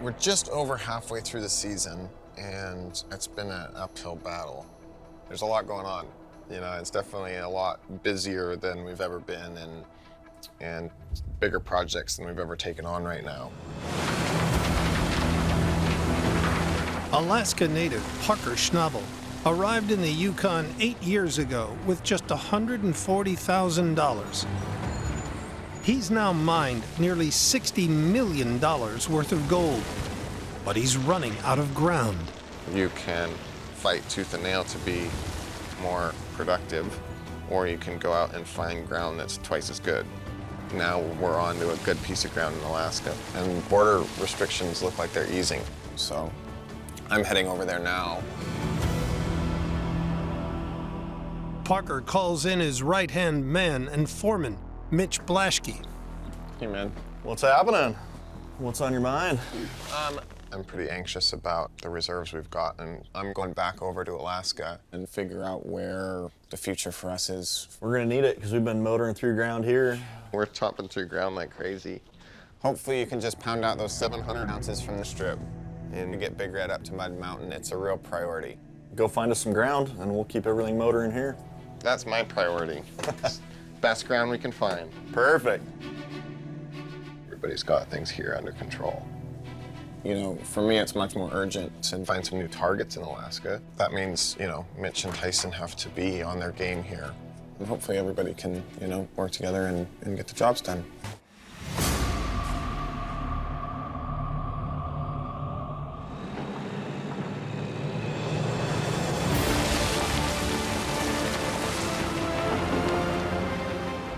We're just over halfway through the season, and it's been an uphill battle. There's a lot going on. You know, it's definitely a lot busier than we've ever been, and bigger projects than we've ever taken on right now. Alaska native Parker Schnabel arrived in the Yukon 8 years ago with just $140,000. He's now mined nearly $60 million worth of gold, but he's running out of ground. You can fight tooth and nail to be more productive, or you can go out and find ground that's twice as good. Now we're on to a good piece of ground in Alaska, and border restrictions look like they're easing, so I'm heading over there now. Parker calls in his right-hand man and foreman, Mitch Blaschke. Hey, man. What's happening? What's on your mind? I'm pretty anxious about the reserves we've got, and I'm going back over to Alaska and figure out where the future for us is. We're gonna need it because we've been motoring through ground here. We're chopping through ground like crazy. Hopefully you can just pound out those 700 ounces from the strip and get Big Red up to Mud Mountain. It's a real priority. Go find us some ground and we'll keep everything motoring here. That's my priority. Best ground we can find. Perfect. Everybody's got things here under control. You know, for me, it's much more urgent to find some new targets in Alaska. That means, you know, Mitch and Tyson have to be on their game here. And hopefully everybody can, you know, work together and get the jobs done.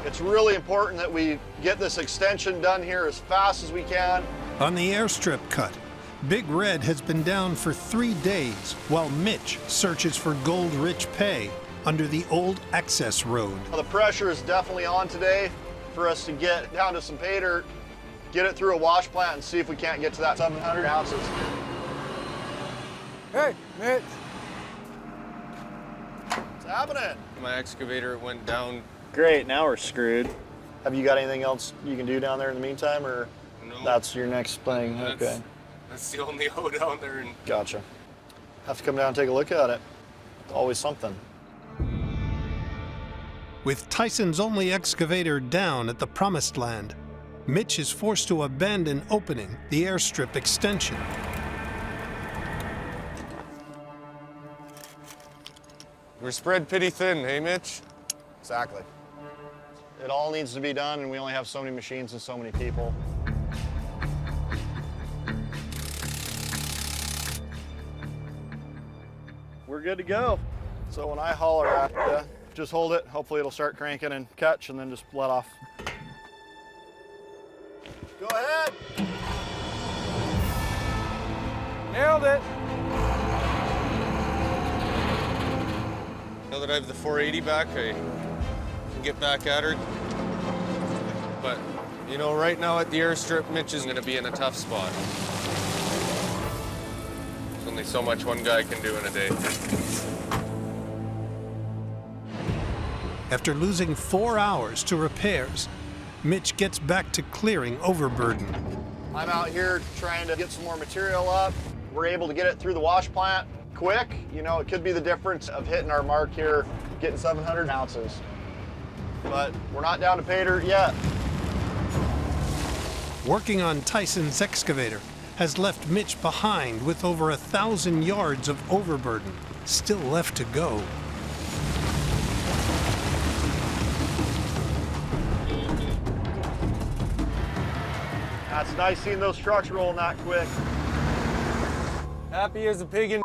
It's really important that we get this extension done here as fast as we can. On the airstrip cut, Big Red has been down for 3 days while Mitch searches for gold-rich pay under the old access road. The pressure is definitely on today for us to get down to some pay dirt, get it through a wash plant, and see if we can't get to that 700 ounces. Hey, Mitch. What's happening? My excavator went down. Great, now we're screwed. Have you got anything else you can do down there in the meantime, or No. that's your next thing? Okay. That's the only hoe down there. And Gotcha. Have to come down and take a look at it. Always something. With Tyson's only excavator down at the Promised Land, Mitch is forced to abandon opening the airstrip extension. we're spread pretty thin, hey, Mitch? Exactly. It all needs to be done, and we only have so many machines and so many people. We're good to go. So when I holler at you, just hold it. Hopefully it'll start cranking and catch, and then just let off. Go ahead. Nailed it. Now that I have the 480 back, I can get back at her. But, you know, right now at the airstrip, Mitch is going to be in a tough spot. There's only so much one guy can do in a day. After losing 4 hours to repairs, Mitch gets back to clearing overburden. I'm out here trying to get some more material up. We're able to get it through the wash plant quick. You know, it could be the difference of hitting our mark here, getting 700 ounces. But we're not down to pay dirt yet. Working on Tyson's excavator has left Mitch behind with over 1,000 yards of overburden still left to go. That's nice seeing those trucks rolling that quick. Happy as a pig in.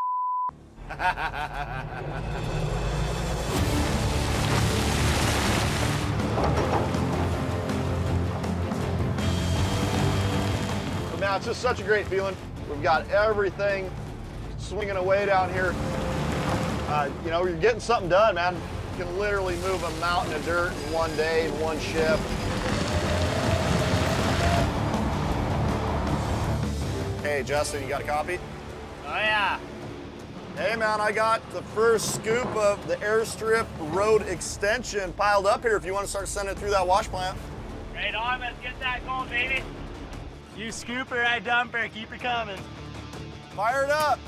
But man, it's just such a great feeling. We've got everything swinging away down here. You know, you're getting something done, man. You can literally move a mountain of dirt in one day, in one shift. Hey, Justin, you got a copy? Oh, yeah. Hey, man, I got the first scoop of the airstrip road extension piled up here if you want to start sending it through that wash plant. Right on, let's get that going, baby. You scooper, I dumper. Keep her coming. Fire it up.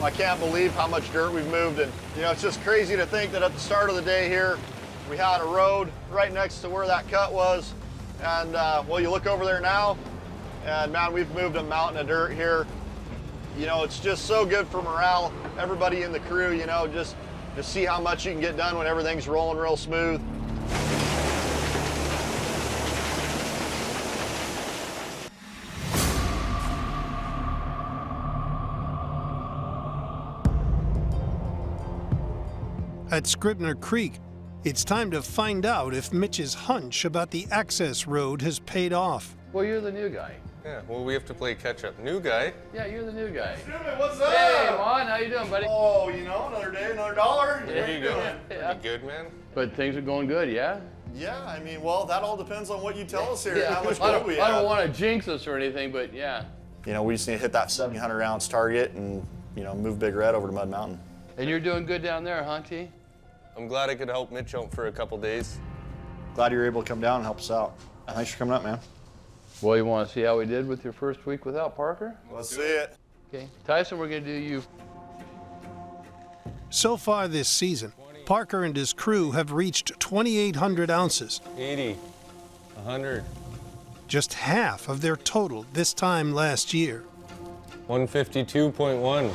I can't believe how much dirt we've moved, and you know, it's just crazy to think that at the start of the day here, we had a road right next to where that cut was, and well, you look over there now, and man, we've moved a mountain of dirt here. You know, it's just so good for morale, everybody in the crew, you know, just to see how much you can get done when everything's rolling real smooth. At Scribner Creek, it's time to find out if Mitch's hunch about the access road has paid off. Well, you're the new guy. Yeah, well, we have to play catch up. New guy. Yeah, you're the new guy. Schnabel, what's up? Hey, Juan, how you doing, buddy? Oh, you know, another day, another dollar. There you go. Yeah. Pretty good, man. But things are going good, yeah? Yeah, I mean, well, that all depends on what you tell us here, Yeah, how much I gold we don't have. want to jinx us or anything, but yeah. You know, we just need to hit that 700 ounce target and, you know, move Big Red over to Mud Mountain. And you're doing good down there, huh, T? I'm glad I could help Mitch out for a couple days. Glad you were able to come down and help us out. Thanks for coming up, man. Well, you want to see how we did with your first week without Parker? Let's see it. Okay. Tyson, we're going to do you. So far this season, Parker and his crew have reached 2,800 ounces, 80, 100, just half of their total this time last year, 152.1.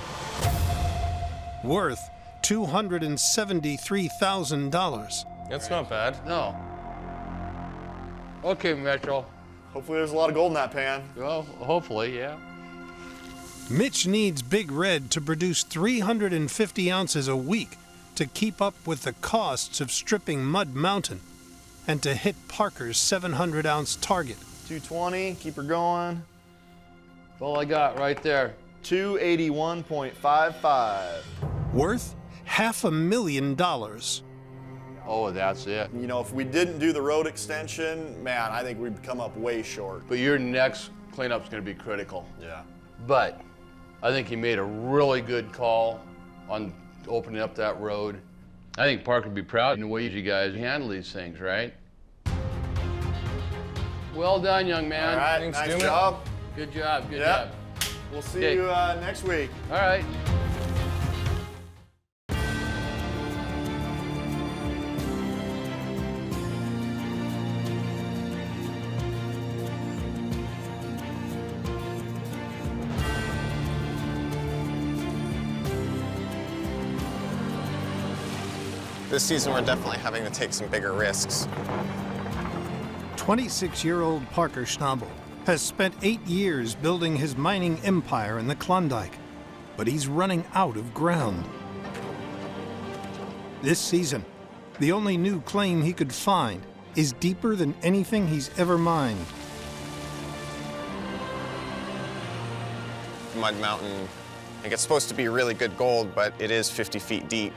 worth $273,000. That's not bad. No. Okay, Metro. Hopefully there's a lot of gold in that pan. Well, hopefully, yeah. Mitch needs Big Red to produce 350 ounces a week to keep up with the costs of stripping Mud Mountain and to hit Parker's 700-ounce target. 220, keep her going. That's all I got right there. 281.55. Worth $500,000. Oh, that's it. You know, if we didn't do the road extension, man, I think we'd come up way short. But your next cleanup's going to be critical. Yeah. But I think he made a really good call on opening up that road. I think Parker would be proud in the way you guys handle these things, right? Well done, young man. All right, Thanks, nice Jimmy. job. Good job, good Yep. job. We'll see Okay. you next week. All right. This season, we're definitely having to take some bigger risks. 26-year-old Parker Schnabel has spent 8 years building his mining empire in the Klondike, but he's running out of ground. This season, the only new claim he could find is deeper than anything he's ever mined. Mud Mountain, like, it's supposed to be really good gold, but it is 50 feet deep.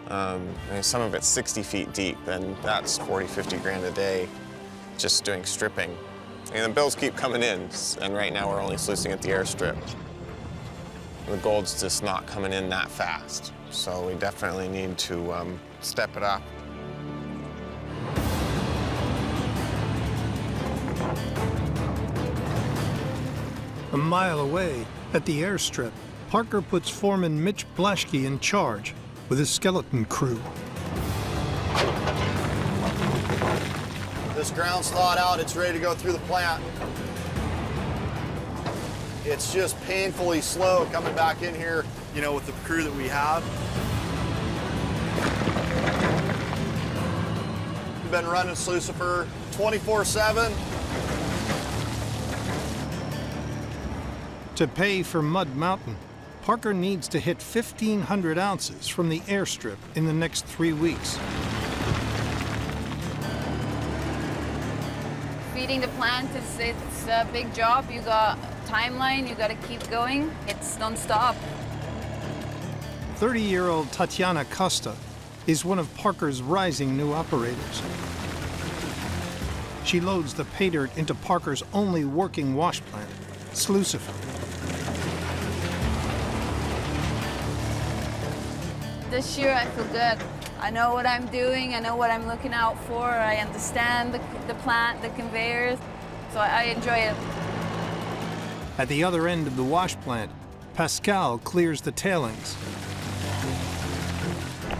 I mean, some of it's 60 feet deep, and that's 40, 50 grand a day just doing stripping. And the bills keep coming in, and right now we're only sluicing at the airstrip. The gold's just not coming in that fast, so we definitely need to step it up. A mile away, at the airstrip, Parker puts foreman Mitch Blaschke in charge with his skeleton crew. This ground's thawed out. It's ready to go through the plant. It's just painfully slow coming back in here, you know, with the crew that we have. We've been running Lucifer 24/7. To pay for Mud Mountain, Parker needs to hit 1,500 ounces from the airstrip in the next 3 weeks. Feeding the plant it's a big job. You got timeline, you got to keep going. It's non-stop. 30-year-old Tatiana Costa is one of Parker's rising new operators. She loads the pay dirt into Parker's only working wash plant, Lucifer. This year I feel good. I know what I'm doing, I know what I'm looking out for, I understand the plant, the conveyors, so I enjoy it. At the other end of the wash plant, Pascal clears the tailings.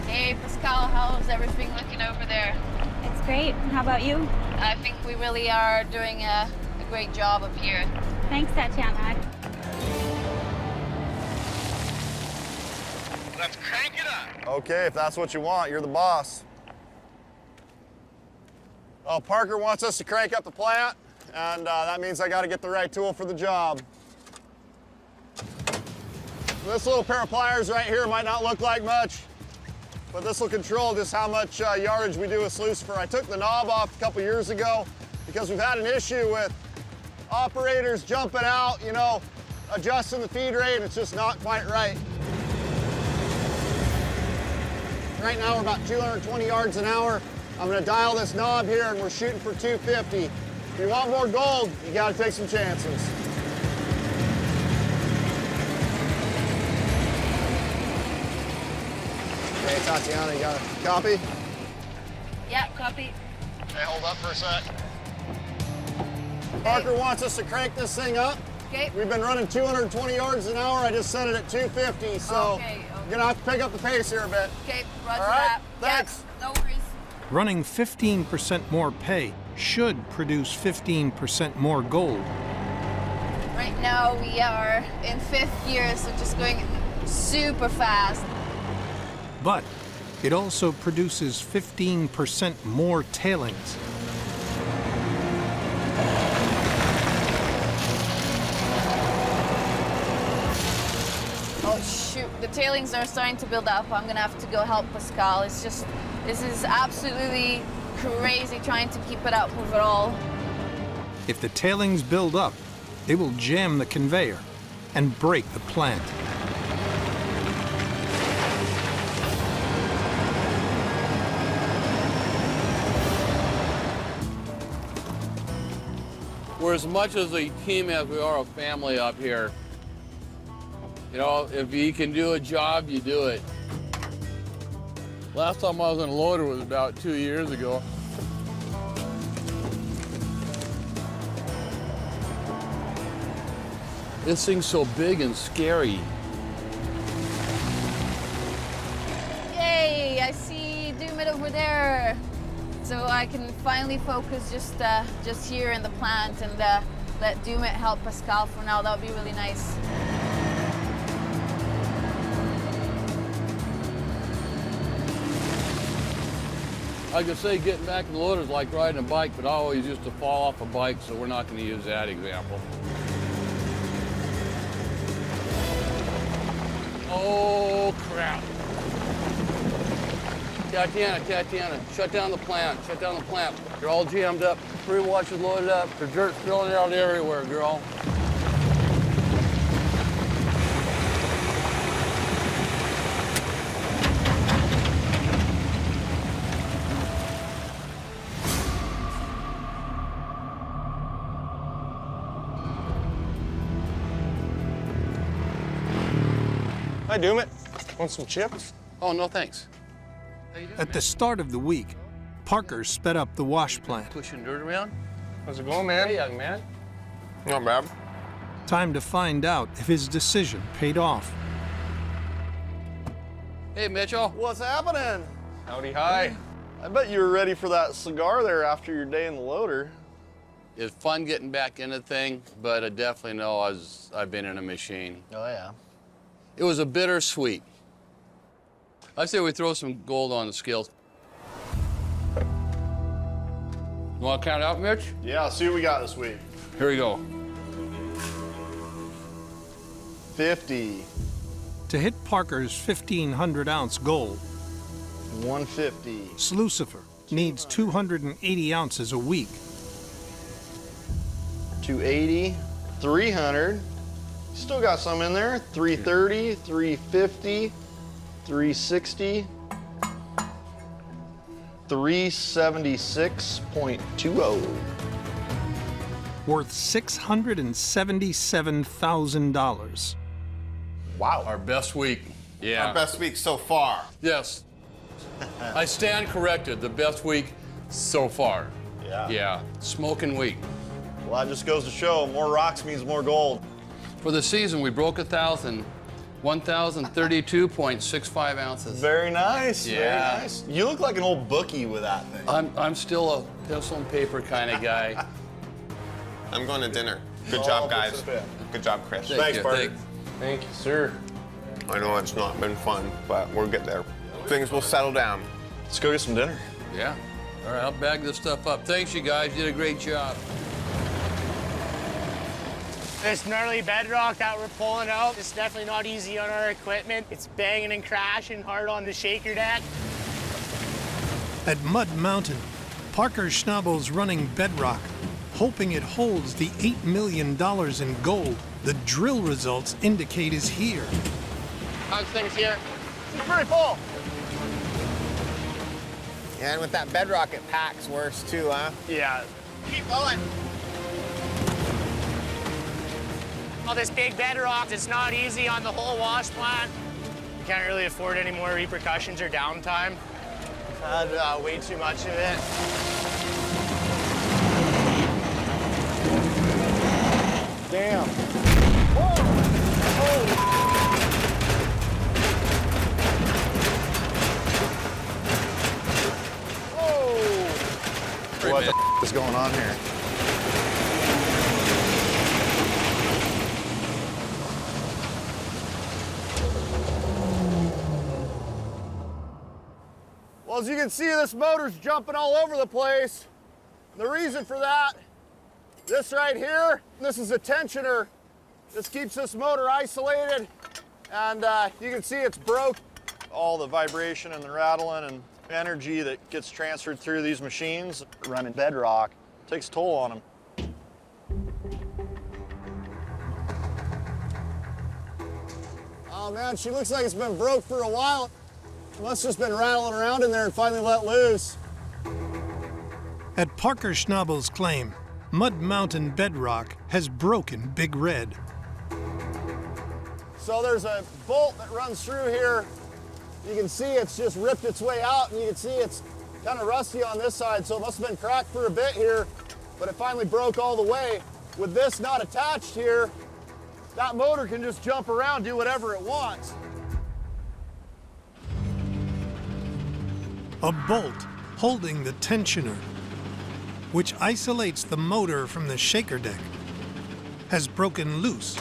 Hey Pascal, how's everything looking over there? It's great. How about you? I think we really are doing a great job up here. Thanks, Tatiana. Let's crank it up. Okay, if that's what you want, you're the boss. Well, Parker wants us to crank up the plant, and that means I got to get the right tool for the job. This little pair of pliers right here might not look like much, but this will control just how much yardage we do with Lucifer. I took the knob off a couple years ago because we've had an issue with operators jumping out, you know, adjusting the feed rate, and it's just not quite right. Right now we're about 220 yards an hour. I'm gonna dial this knob here and we're shooting for 250. If you want more gold, you gotta take some chances. Okay, Tatiana, you got a copy? Yeah, copy. Okay, hold up for a sec. Parker wants us to crank this thing up. Okay. We've been running 220 yards an hour. I just set it at 250, so Okay. you're gonna have to pick up the pace here a bit. Okay, roger All right, that. thanks. Yeah, no worries. Running 15% more pay should produce 15% more gold. Right now we are in 5th year, so just going super fast. But it also produces 15% more tailings. Oh shoot, the tailings are starting to build up. I'm gonna have to go help Pascal. It's just, this is absolutely crazy trying to keep it up with it all. If the tailings build up, they will jam the conveyor and break the plant. We're as much as a team as we are a family up here. You know, if you can do a job, you do it. Last time I was on a loader was about 2 years ago. This thing's so big and scary. Yay, I see Doom It over there. So I can finally focus just here in the plant and let Doom It help Pascal for now. That would be really nice. I could say getting back in the loader is like riding a bike, but I always used to fall off a bike, so we're not going to use that example. Oh, crap. Tatiana, shut down the plant, shut down the plant. You're all jammed up, 3 washes loaded up, the dirt's spilling out everywhere, girl. Hi, Doom It. Want some chips? Oh, no thanks. At the start of the week, Parker sped up the wash plant. Pushing dirt around? How's it going, man? Hey, young man. Not bad. Time to find out if his decision paid off. Hey, Mitchell. What's happening? Howdy, hi. I bet you were ready for that cigar there after your day in the loader. It's fun getting back in the thing, but I definitely know I've been in a machine. Oh, yeah. It was a bittersweet. I say we throw some gold on the scales. You want to count it out, Mitch? Yeah, see what we got this week. Here we go. 50, To hit Parker's 1,500-ounce goal, 150, Lucifer needs 280 ounces a week. 280, 300. Still got some in there. 330, 350, 360, 376.20. Worth $677,000. Wow. Our best week. Yeah. Our best week so far. Yes. I stand corrected. The best week so far. Yeah. Yeah. Smoking week. Well, that just goes to show more rocks means more gold. For the season, we broke 1,032.65 ounces. Very nice. Yeah. Very nice. You look like an old bookie with that thing. I'm still a pencil and paper kind of guy. I'm going to dinner. Good Oh, job, good guys. stuff. Good job, Chris. Thanks, Parker. Thank you, sir. I know it's not been fun, but we'll get there. Things will settle down. Let's go get some dinner. Yeah. All right, I'll bag this stuff up. Thanks, you guys. You did a great job. This gnarly bedrock that we're pulling out is definitely not easy on our equipment. It's banging and crashing hard on the shaker deck. At Mud Mountain, Parker Schnabel's running bedrock, hoping it holds the $8 million in gold the drill results indicate is here. How's things here? It's pretty full. Yeah, and with that bedrock, it packs worse too, huh? Yeah. Keep going. All this big bedrock, it's not easy on the whole wash plant. We can't really afford any more repercussions or downtime. We've had way too much of it. Damn. Whoa. Whoa. What the is going on here? Well, as you can see, this motor's jumping all over the place. The reason for that, this right here, this is a tensioner. This keeps this motor isolated, and you can see it's broke. All the vibration and the rattling and energy that gets transferred through these machines running bedrock takes a toll on them. Oh man, she looks like it's been broke for a while. It must have just been rattling around in there and finally let loose. At Parker Schnabel's claim, Mud Mountain bedrock has broken Big Red. So there's a bolt that runs through here. You can see it's just ripped its way out, and you can see it's kind of rusty on this side, so it must have been cracked for a bit here, but it finally broke all the way. With this not attached here, that motor can just jump around, do whatever it wants. A bolt holding the tensioner, which isolates the motor from the shaker deck, has broken loose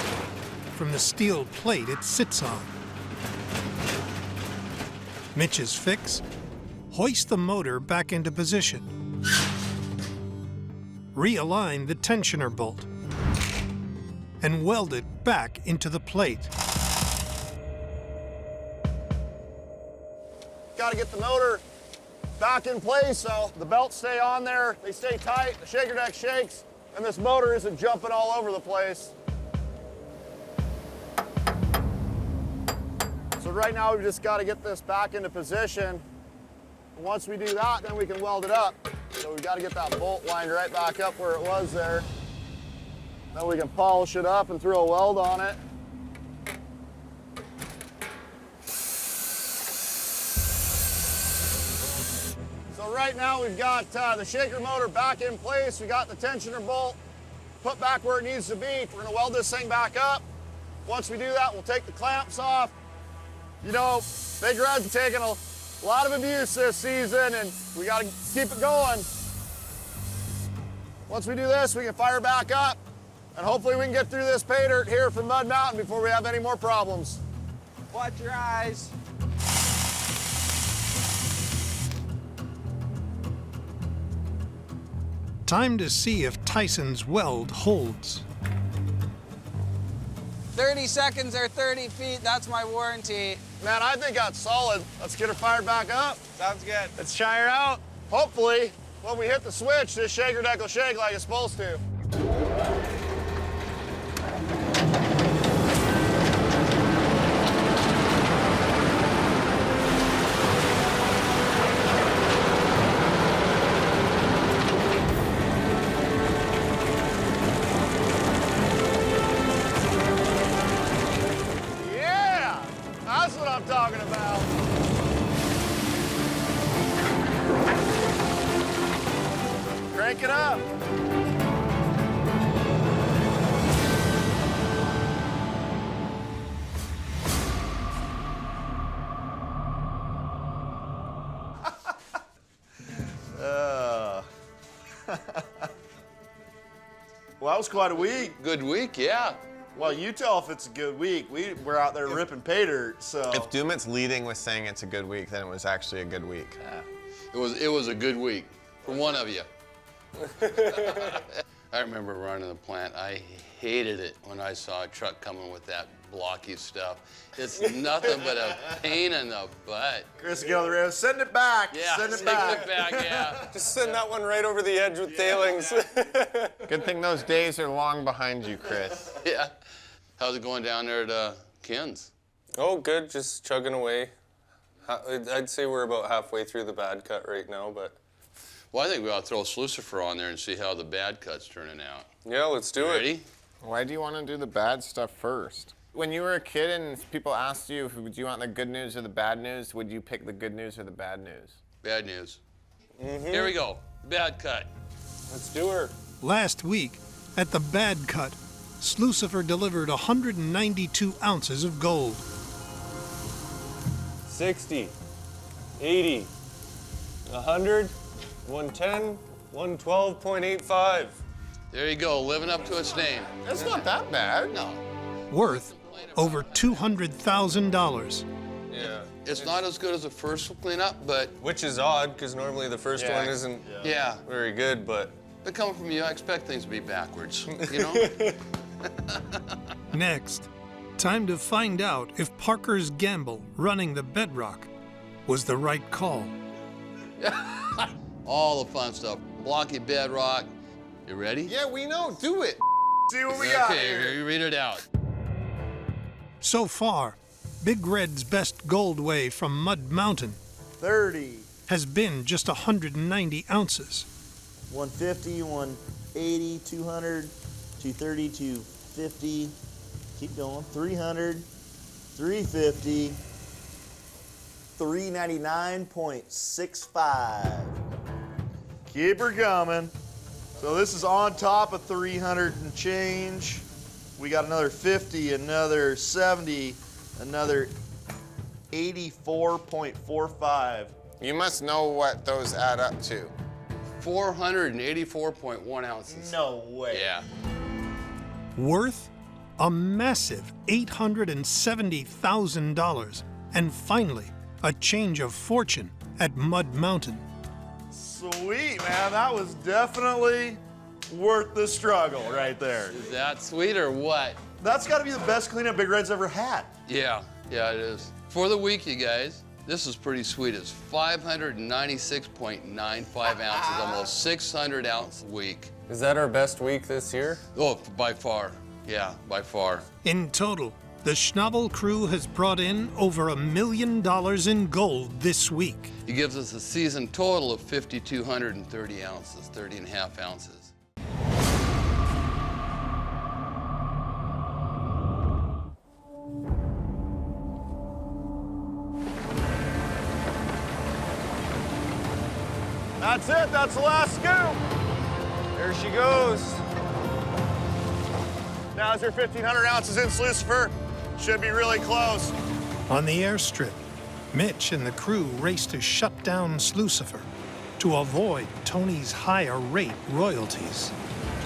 from the steel plate it sits on. Mitch's fix: hoist the motor back into position, realign the tensioner bolt, and weld it back into the plate. Got to get the motor back in place so the belts stay on there, they stay tight, the shaker deck shakes, and this motor isn't jumping all over the place. So right now we've just got to get this back into position. Once we do that, then we can weld it up. So we've got to get that bolt lined right back up where it was there. Then we can polish it up and throw a weld on it. So right now we've got the shaker motor back in place. We got the tensioner bolt put back where it needs to be. We're gonna weld this thing back up. Once we do that, we'll take the clamps off. You know, Big Red's taken a lot of abuse this season, and we gotta keep it going. Once we do this, we can fire back up, and hopefully we can get through this pay dirt here from Mud Mountain before we have any more problems. Watch your eyes. Time to see if Tyson's weld holds. 30 seconds or 30 feet, that's my warranty. Man, I think that's solid. Let's get her fired back up. Sounds good. Let's try her out. Hopefully, when we hit the switch, this shaker deck will shake like it's supposed to. crank it up. Well, that was quite a week. Good week, yeah. Well, you tell if it's a good week. We're out there ripping pay dirt, so. If Dumit's leading with saying it's a good week, then it was actually a good week. It was a good week for one of you. I remember running the plant. I hated it when I saw a truck coming with that blocky stuff. It's nothing but a pain in the butt. Chris, get on the rail. Send it back. Yeah, Send it sending back. it back, yeah. Just send that one right over the edge with tailings. Good thing those days are long behind you, Chris. Yeah. How's it going down there at Ken's? Oh, good. Just chugging away. I'd say we're about halfway through the bad cut right now, but. Well, I think we ought to throw Lucifer on there and see how the bad cut's turning out. Yeah, let's do it. Ready? Why do you want to do the bad stuff first? When you were a kid and people asked you, would you want the good news or the bad news, would you pick the good news or the bad news? Bad news. Here we go. Bad cut. Let's do her. Last week, at the bad cut, Lucifer delivered 192 ounces of gold. 60, 80, 100, 110, 112.85. There you go, living up to its name. That's not that bad. No. Worth over $200,000. Yeah. It's not as good as the first cleanup, but Which is odd, because normally the first one isn't yeah. very good, but. But coming from you, I expect things to be backwards, you know? Next, time to find out if Parker's gamble running the bedrock was the right call. All the fun stuff. Blocky bedrock. You ready? Yeah, we know. Do it. See what we got Okay, here. here, you read it out. So far, Big Red's best gold weigh from Mud Mountain 30, has been just 190 ounces. 150, 180, 200, 230, 250. Keep going. 300, 350, 399.65. Keep her coming. So this is on top of 300 and change. We got another 50, another 70, another 84.45. You must know what those add up to. 484.1 ounces. No way. Yeah. Worth a massive $870,000. And finally, a change of fortune at Mud Mountain. Sweet, man. That was definitely worth the struggle right there. Is that sweet or what? That's got to be the best cleanup Big Red's ever had. Yeah, it is. For the week, you guys, this is pretty sweet. It's 596.95 ounces, almost 600 ounce week. Is that our best week this year? Oh, by far. Yeah, by far. In total, the Schnabel crew has brought in over $1 million in gold this week. It gives us a season total of 5,230 ounces, 30 and a half ounces. That's it. That's the last scoop. There she goes. Now is your 1,500 ounces in, Lucifer. Should be really close. On the airstrip, Mitch and the crew race to shut down Lucifer to avoid Tony's higher rate royalties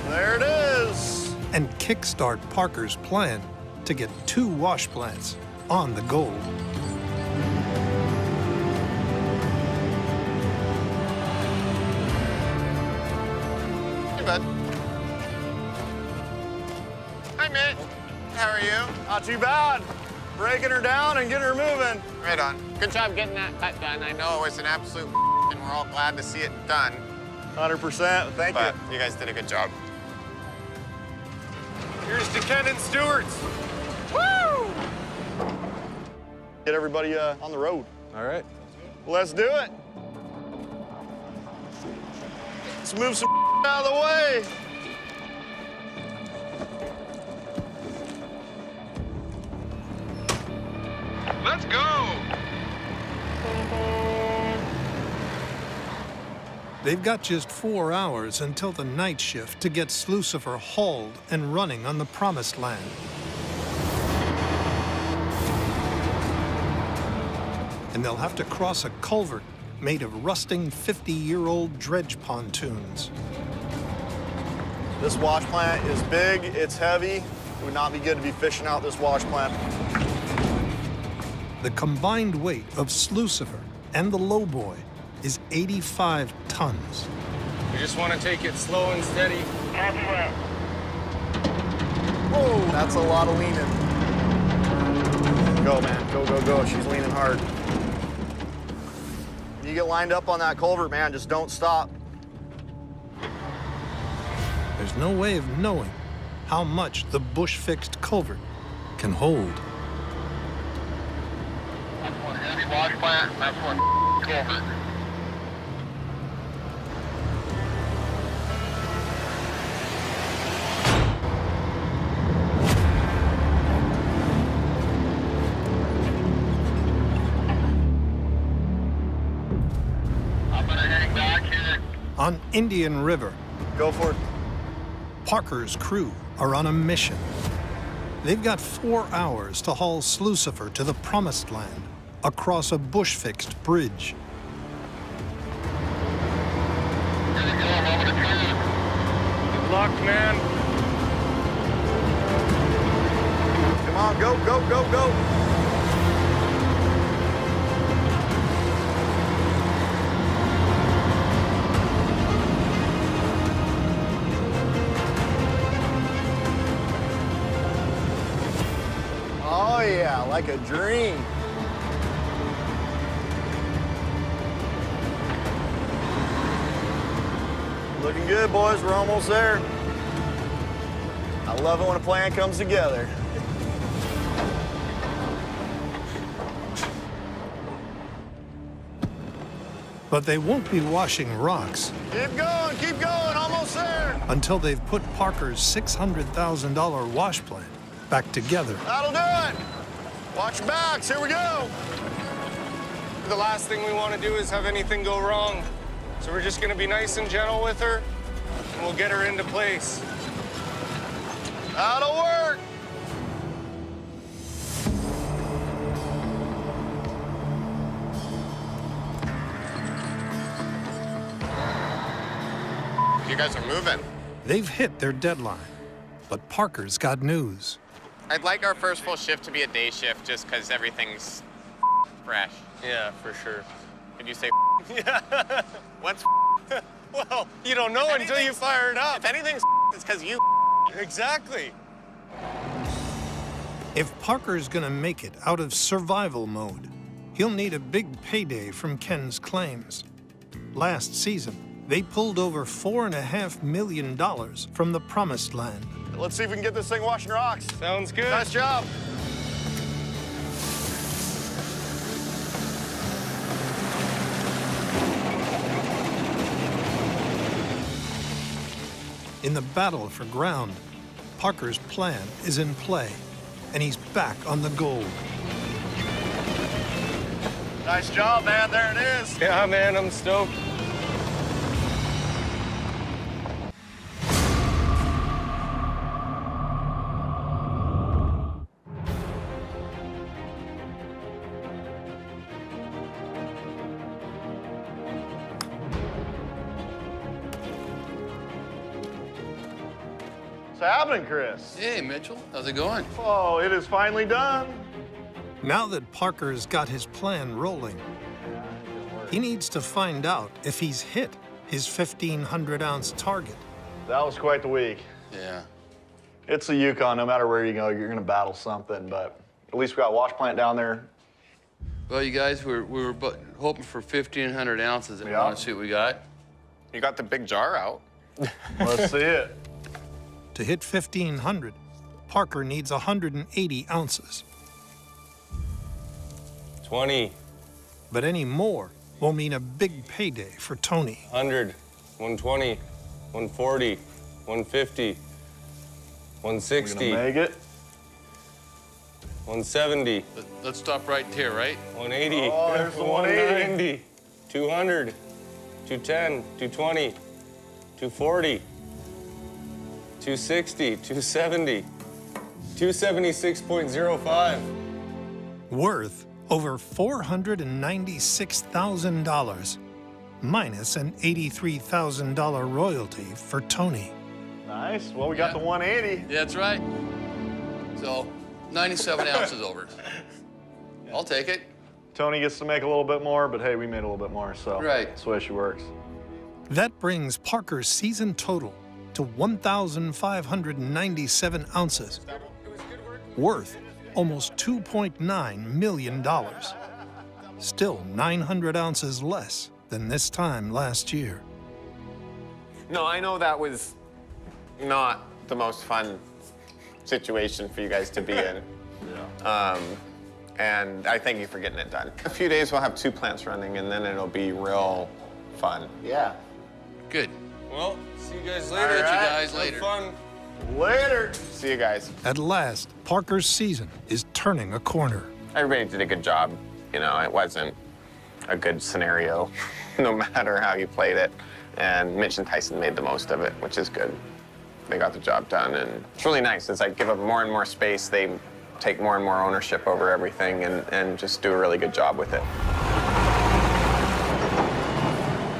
There it is. and kickstart Parker's plan to get 2 wash plants on the gold. Hey, bud. Hi, Mitch. How are you? Not too bad. Breaking her down and getting her moving. Right on. Good job getting that cut done. I know it was an absolute and we're all glad to see it done. 100%. Thank But you. you guys did a good job. Here's to Ken and Stewart's. Woo! Get everybody on the road. All right. Let's do it. Let's move some out of the way. Let's go. They've got just 4 hours until the night shift to get Lucifer hauled and running on the Promised Land. And they'll have to cross a culvert made of rusting 50-year-old dredge pontoons. This wash plant is big, it's heavy. It would not be good to be fishing out this wash plant. The combined weight of Lucifer and the lowboy is 85 tons. We just want to take it slow and steady. Whoa, that's a lot of leaning. Go, man, go, go, go. She's leaning hard. You get lined up on that culvert, man, just don't stop. There's no way of knowing how much the bush-fixed culvert can hold. That's one heavy wash plant, that's one culvert. I'm gonna hang back here. On Indian River, Go for it. Parker's crew are on a mission. They've got 4 hours to haul Lucifer to the Promised Land across a bush-fixed bridge. Good luck, man. Come on, go, go, go, go. Oh yeah, like a dream. Looking good, boys. We're almost there. I love it when a plan comes together. But they won't be washing rocks Keep going, almost there. until they've put Parker's $600,000 wash plant back together. That'll do it. Watch your backs, here we go. The last thing we want to do is have anything go wrong. So we're just going to be nice and gentle with her, and we'll get her into place. That'll work. You guys are moving. They've hit their deadline, but Parker's got news. I'd like our first full shift to be a day shift just because everything's fresh. Yeah, for sure. Did you say Yeah. what's Well, you don't know until you fire it up. If anything's it's because you Exactly. If Parker's gonna make it out of survival mode, he'll need a big payday from Ken's claims. Last season, they pulled over $4.5 million from the Promised Land. Let's see if we can get this thing washing rocks. Sounds good. Nice job. In the battle for ground, Parker's plan is in play, and he's back on the gold. Nice job, man. There it is. Yeah, man, I'm stoked. What's happening, Chris? Hey, Mitchell, how's it going? Oh, it is finally done. Now that Parker's got his plan rolling, he needs to find out if he's hit his 1,500-ounce target. That was quite the week. Yeah. It's the Yukon. No matter where you go, you're going to battle something, but at least we got a wash plant down there. Well, you guys, we were hoping for 1,500 ounces. Yeah. Want to see what we got? you got the big jar out. Let's see it. To hit 1,500, Parker needs 180 ounces. 20, But any more will mean a big payday for Tony. 100, 120, 140, 150, We're 160, gonna make it. 170, Let's stop right here, right? 180, Oh, there's the 180. 190, 200, 210, 220, 240, 260, 270, 276.05. Worth over $496,000, minus an $83,000 royalty for Tony. Nice. Well, we got the 180. Yeah, that's right. So, 97 ounces over. I'll take it. Tony gets to make a little bit more, but hey, we made a little bit more, so Right. that's the way she works. That brings Parker's season total to 1,597 ounces, worth almost $2.9 million. Still 900 ounces less than this time last year. No, I know that was not the most fun situation for you guys to be in. And I thank you for getting it done. A few days we'll have 2 plants running, and then it'll be real fun. Yeah. Good. Well, see you guys later. All right. Have Guys, later. fun. Later. See you guys. At last, Parker's season is turning a corner. Everybody did a good job. You know, it wasn't a good scenario, no matter how you played it. And Mitch and Tyson made the most of it, which is good. They got the job done, and it's really nice. As I give up more and more space, they take more and more ownership over everything and just do a really good job with it.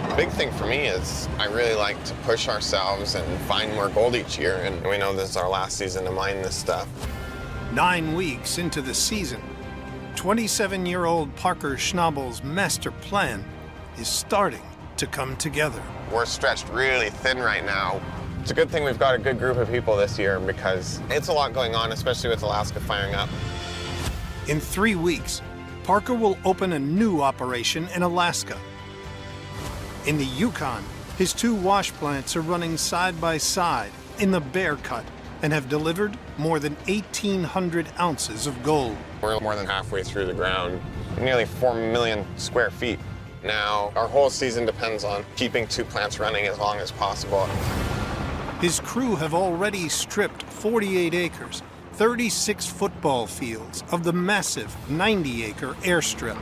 The big thing for me is I really like to push ourselves and find more gold each year, and we know this is our last season to mine this stuff. 9 weeks into the season, 27-year-old Parker Schnabel's master plan is starting to come together. We're stretched really thin right now. It's a good thing we've got a good group of people this year because it's a lot going on, especially with Alaska firing up. In 3 weeks, Parker will open a new operation in Alaska. In the Yukon, his 2 wash plants are running side by side in the Bear Cut and have delivered more than 1,800 ounces of gold. We're more than halfway through the ground, nearly 4 million square feet. Now, our whole season depends on keeping 2 plants running as long as possible. His crew have already stripped 48 acres, 36 football fields of the massive 90-acre airstrip.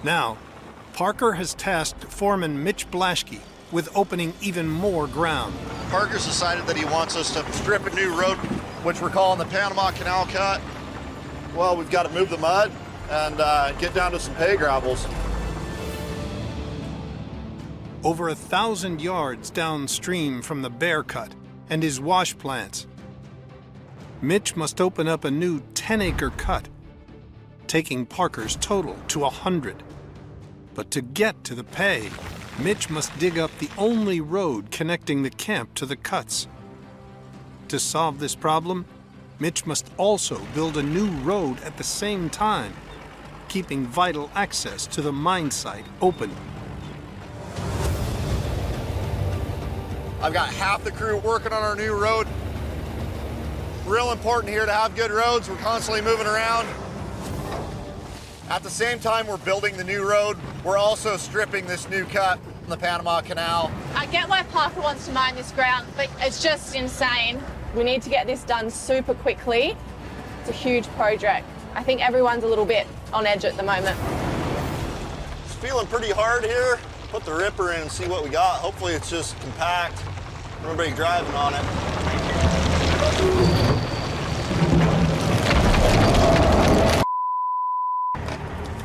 Now, Parker has tasked foreman Mitch Blaschke with opening even more ground. Parker's decided that he wants us to strip a new road, which we're calling the Panama Canal cut. Well, we've got to move the mud and get down to some pay gravels. Over 1,000 yards downstream from the Bear Cut and his wash plants, Mitch must open up a new 10-acre cut, taking Parker's total to 100. But to get to the pay, Mitch must dig up the only road connecting the camp to the cuts. To solve this problem, Mitch must also build a new road at the same time, keeping vital access to the mine site open. I've got half the crew working on our new road. Real important here to have good roads. We're constantly moving around. At the same time we're building the new road, we're also stripping this new cut in the Panama Canal. I get why Parker wants to mine this ground, but it's just insane. We need to get this done super quickly. It's a huge project. I think everyone's a little bit on edge at the moment. It's feeling pretty hard here. Put the ripper in and see what we got. Hopefully it's just compact. Everybody driving on it.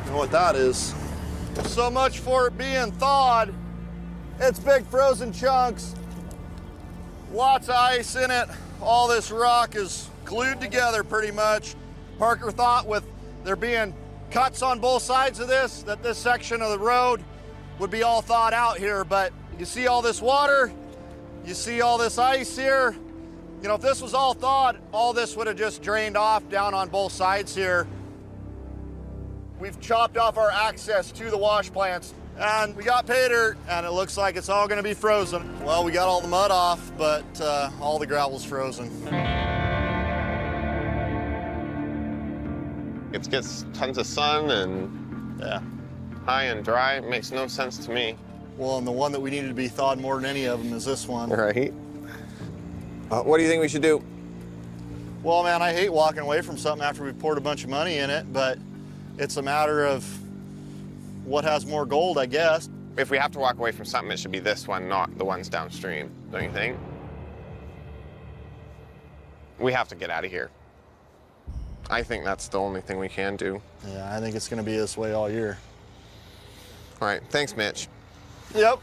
You know what that is? So much for it being thawed. It's big frozen chunks. Lots of ice in it. All this rock is glued together pretty much. Parker thought with there being cuts on both sides of this, that this section of the road would be all thawed out here, but you see all this water, you see all this ice here. You know, if this was all thawed, all this would have just drained off down on both sides here. We've chopped off our access to the wash plants, and we got pay dirt, and it looks like it's all gonna be frozen. Well, we got all the mud off, but all the gravel's frozen. It gets tons of sun and high and dry. It makes no sense to me. Well, and the one that we needed to be thawed more than any of them is this one. Right. What do you think we should do? Well, man, I hate walking away from something after we've poured a bunch of money in it, but it's a matter of what has more gold, I guess. If we have to walk away from something, it should be this one, not the ones downstream, don't you think? We have to get out of here. I think that's the only thing we can do. Yeah, I think it's going to be this way all year. All right, thanks, Mitch. Yep.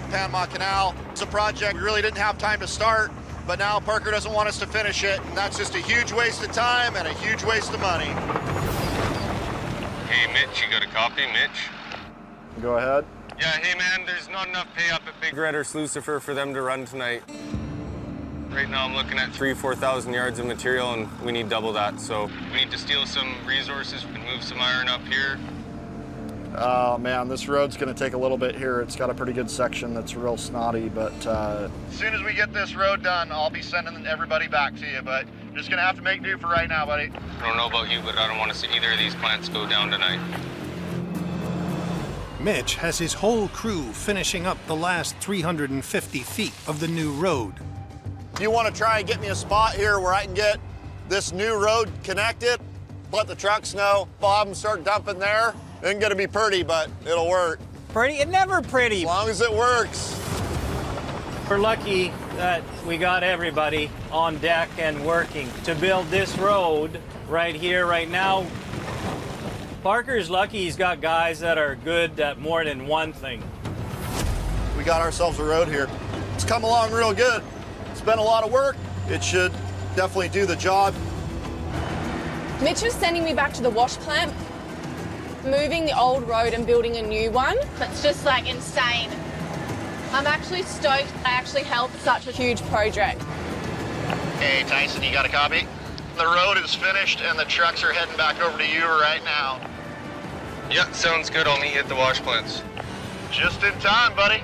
Panama Canal. It's a project we really didn't have time to start, but now Parker doesn't want us to finish it, and that's just a huge waste of time and a huge waste of money. Hey, Mitch, you got a copy, Mitch? Go ahead. Yeah, hey, man, there's not enough pay up at Big Red or Lucifer for them to run tonight. Right now I'm looking at 4,000 yards of material, and we need double that. So we need to steal some resources and move some iron up here. Oh man, this road's gonna take a little bit here. It's got a pretty good section that's real snotty, but as soon as we get this road done, I'll be sending everybody back to you, but you're just gonna have to make do for right now, buddy. I don't know about you, but I don't want to see either of these plants go down tonight. Mitch has his whole crew finishing up the last 350 feet of the new road. If you want to try and get me a spot here where I can get this new road connected, let the trucks know, Bob, and start dumping there. It ain't gonna be pretty, but it'll work. Pretty? It's never pretty. As long as it works. We're lucky that we got everybody on deck and working to build this road right here, right now. Parker's lucky he's got guys that are good at more than one thing. We got ourselves a road here. It's come along real good. It's been a lot of work. It should definitely do the job. Mitch was sending me back to the wash plant, moving the old road and building a new one. That's just like insane. I'm actually stoked I actually helped such a huge project. Hey Tyson, you got a copy? The road is finished and the trucks are heading back over to you right now. Yeah, sounds good. I'll meet you at the wash plants. Just in time, buddy.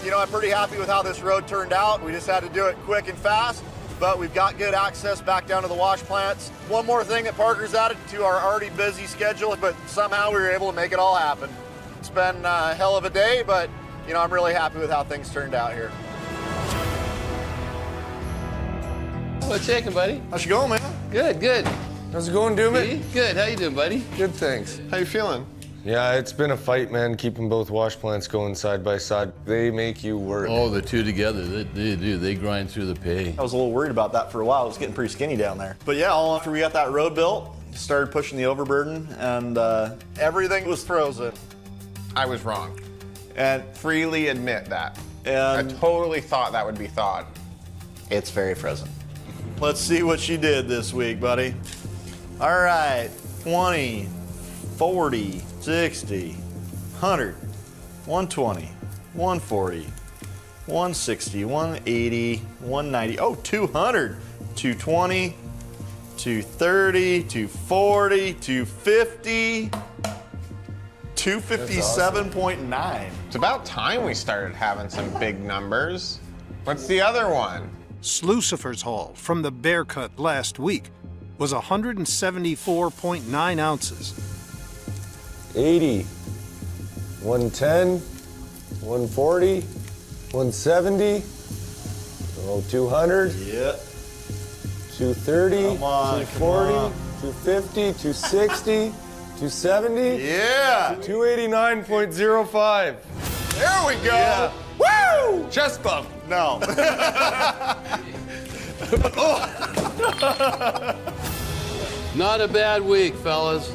You know, I'm pretty happy with how this road turned out. We just had to do it quick and fast, but we've got good access back down to the wash plants. One more thing that Parker's added to our already busy schedule, but somehow we were able to make it all happen. It's been a hell of a day, but you know, I'm really happy with how things turned out here. What's shaking, buddy? How's it going, man? Good, good. How's it going, Doomit? Good. How you doing, buddy? Good, thanks. How you feeling? Yeah, it's been a fight, man, keeping both wash plants going side by side. They make you work. Oh, the two together, they do. They grind through the pay. I was a little worried about that for a while. It was getting pretty skinny down there. But yeah, all after we got that road built, started pushing the overburden, and everything was frozen. I was wrong. And Freely admit that. I and totally thought that would be thawed. it's very frozen. Let's see what you did this week, buddy. All right, 20, 40, 60, 100, 120, 140, 160, 180, 190, oh, 200, 220, 230, 240, 250, 257.9. It's about time we started having some big numbers. What's the other one? Lucifer's haul from the Bear Cut last week was 174.9 ounces. 80, 110, 140, 170, oh, 200, Yep. 230, Come on, 240, come on. 250, 260, 270, Yeah. 289.05. There we go. Yeah. Woo! Chest bump. No. Not a bad week, fellas.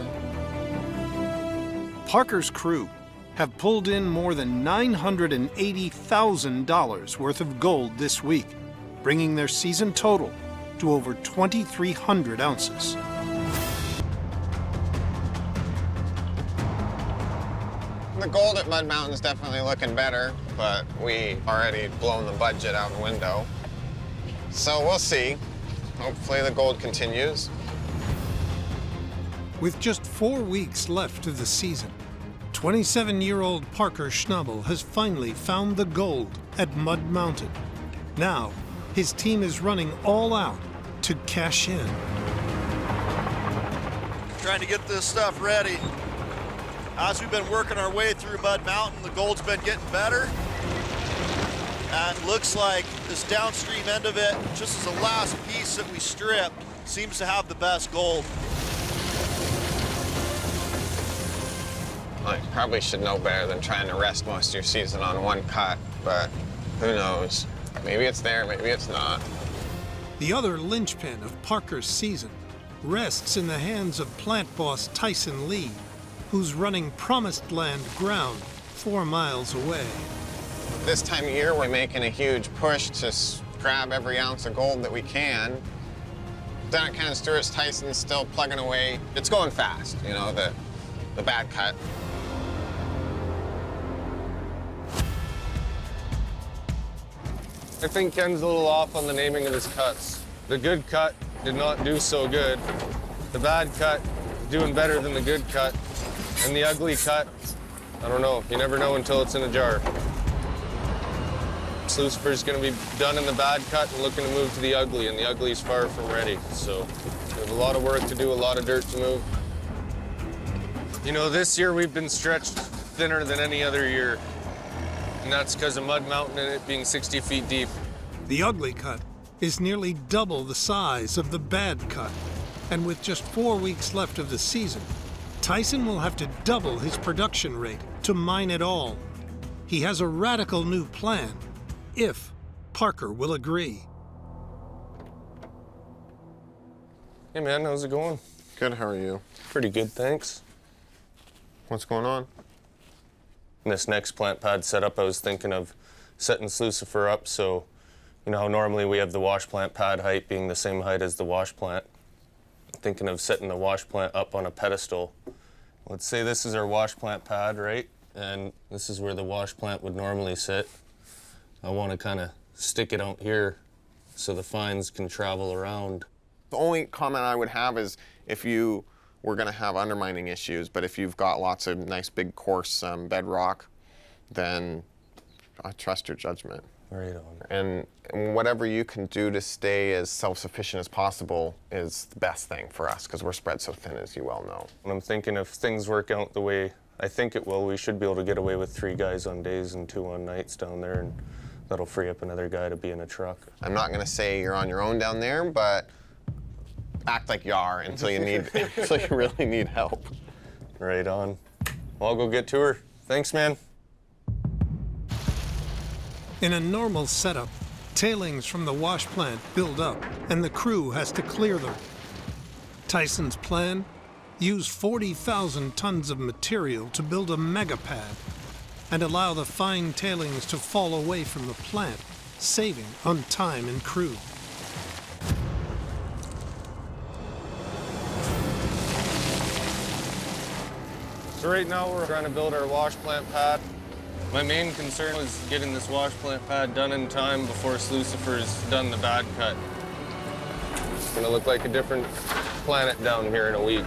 Parker's crew have pulled in more than $980,000 worth of gold this week, bringing their season total to over 2,300 ounces. The gold at Mud Mountain's definitely looking better, but we already blown the budget out the window. So we'll see. Hopefully the gold continues. With just 4 weeks left of the season, 27-year-old Parker Schnabel has finally found the gold at Mud Mountain. Now, his team is running all out to cash in. Trying to get this stuff ready. As we've been working our way through Mud Mountain, the gold's been getting better. And it looks like this downstream end of it, just as the last piece that we stripped, seems to have the best gold. Like, probably should know better than trying to rest most of your season on one cut, but who knows? Maybe it's there, maybe it's not. The other linchpin of Parker's season rests in the hands of plant boss Tyson Lee, who's running promised land ground 4 miles away. This time of year, we're making a huge push to grab every ounce of gold that we can. Down at Ken Stewart's, Tyson's still plugging away. It's going fast, you know, the bad cut. I think Ken's a little off on the naming of his cuts. The good cut did not do so good. The bad cut doing better than the good cut. And the ugly cut, I don't know. You never know until it's in a jar. Lucifer's gonna be done in the bad cut and looking to move to the ugly, and the ugly's far from ready. So we have a lot of work to do, a lot of dirt to move. You know, this year we've been stretched thinner than any other year. And that's because of Mud Mountain and it being 60 feet deep. The ugly cut is nearly double the size of the bad cut. And with just 4 weeks left of the season, Tyson will have to double his production rate to mine it all. He has a radical new plan, if Parker will agree. Hey man, how's it going? Good, how are you? Pretty good, thanks. What's going on? In this next plant pad setup, I was thinking of setting Lucifer up so, you know how normally we have the wash plant pad height being the same height as the wash plant. Thinking of setting the wash plant up on a pedestal. Let's say this is our wash plant pad, right? And this is where the wash plant would normally sit. I want to kind of stick it out here so the fines can travel around. The only comment I would have is if you were going to have undermining issues, but if you've got lots of nice big coarse bedrock, then I trust your judgment. Right on. And whatever you can do to stay as self-sufficient as possible is the best thing for us, because we're spread so thin, as you well know. And I'm thinking if things work out the way I think it will, we should be able to get away with 3 guys on days and 2 on nights down there, and that'll free up another guy to be in a truck. I'm not going to say you're on your own down there, but act like you are until you need, until you really need help. Right on. Well, I'll go get to her. Thanks, man. In a normal setup, tailings from the wash plant build up and the crew has to clear them. Tyson's plan? Use 40,000 tons of material to build a mega pad and allow the fine tailings to fall away from the plant, saving on time and crew. So right now we're trying to build our wash plant pad. My main concern is getting this wash plant pad done in time before Lucifer's done the bad cut. It's gonna look like a different planet down here in a week.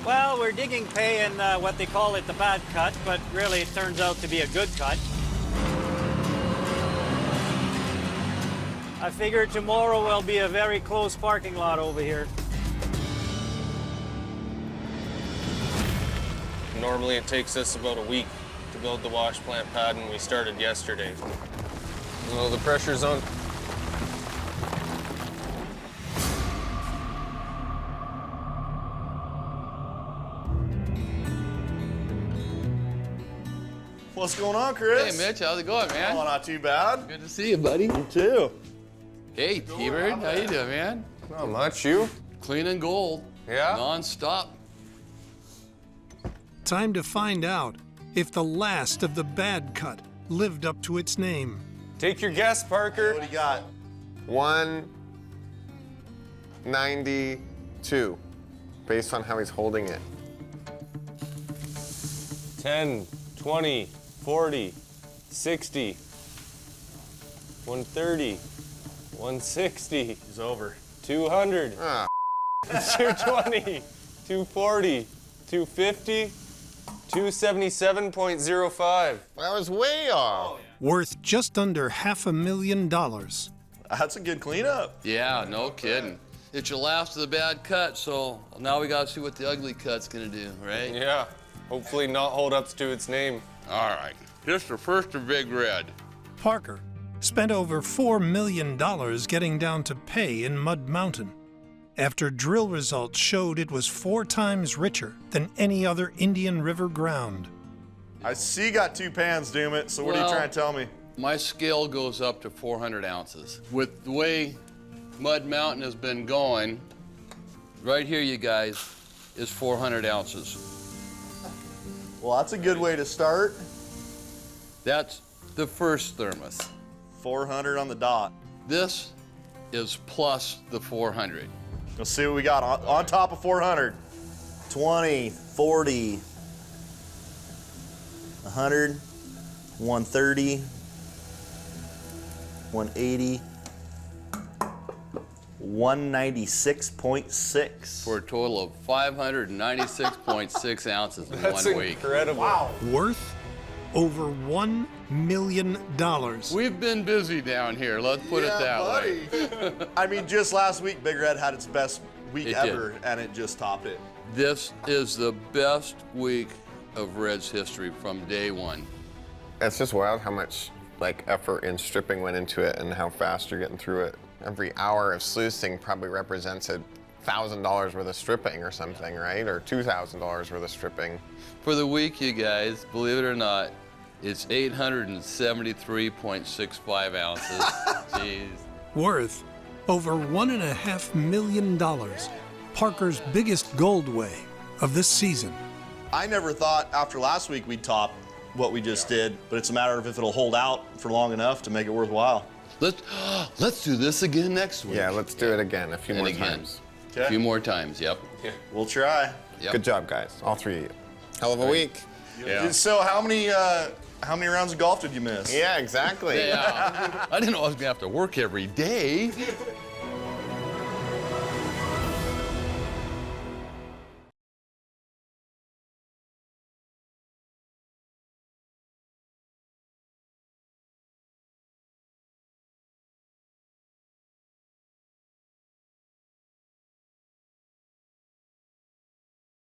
Well, we're digging pay in what they call it the bad cut, but really it turns out to be a good cut. I figure tomorrow will be a very close parking lot over here. Normally it takes us about a week to build the wash plant pad, and we started yesterday. Well, the pressure's on. What's going on, Chris? Hey, Mitch, how's it going, man? Oh, not too bad. Good to see you, buddy. You too. Hey, T-Bird, how you doing, man? Not much, you? Clean and gold. Yeah? Non-stop. Time to find out if the last of the bad cut lived up to its name. Take your guess, Parker. What do you got? 192, based on how he's holding it. 10, 20, 40, 60, 130, 160. He's over. 200. Ah, 220, 240, 250, 277.05. that was way off. Worth just under $500,000. That's a good cleanup. Yeah, no kidding. It's your last of the bad cut, so now we gotta see what the ugly cut's gonna do, right? Yeah, hopefully not hold up to its name. All right, here's the first of Big Red. Parker spent over $4 million getting down to pay in Mud Mountain, after drill results showed it was 4 times richer than any other Indian River ground. I see you got 2 pans, Doomit, so what are you trying to tell me? My scale goes up to 400 ounces. With the way Mud Mountain has been going, right here, you guys, is 400 ounces. Well, that's a good way to start. That's the first thermos. 400 on the dot. This is plus the 400. Let's see what we got on top of 400. 20, 40, 100, 130, 180, 196.6. For a total of 596.6 ounces in That's 1 week. incredible. Wow. Worth over $1 million. We've been busy down here, let's put it that way. I mean, just last week, Big Red had its best week It ever, and it just topped it. This is the best week of Red's history from day one. It's just wild how much effort and stripping went into it and how fast you're getting through it. Every hour of sluicing probably represents $1,000 worth of stripping or something, right? Or $2,000 worth of stripping. For the week, you guys, believe it or not, it's 873.65 ounces. Jeez. Worth over $1.5 million. Parker's biggest gold weigh of this season. I never thought after last week we'd top what we just did, but it's a matter of if it'll hold out for long enough to make it worthwhile. Let's do this again next week. Yeah, let's do it again a few more times. A few more times, yep. We'll try. Yep. Good job, guys, all 3 of you. Hell of a week. Yeah. So how many rounds of golf did you miss? Yeah, exactly. Yeah. I didn't know I was gonna have to work every day.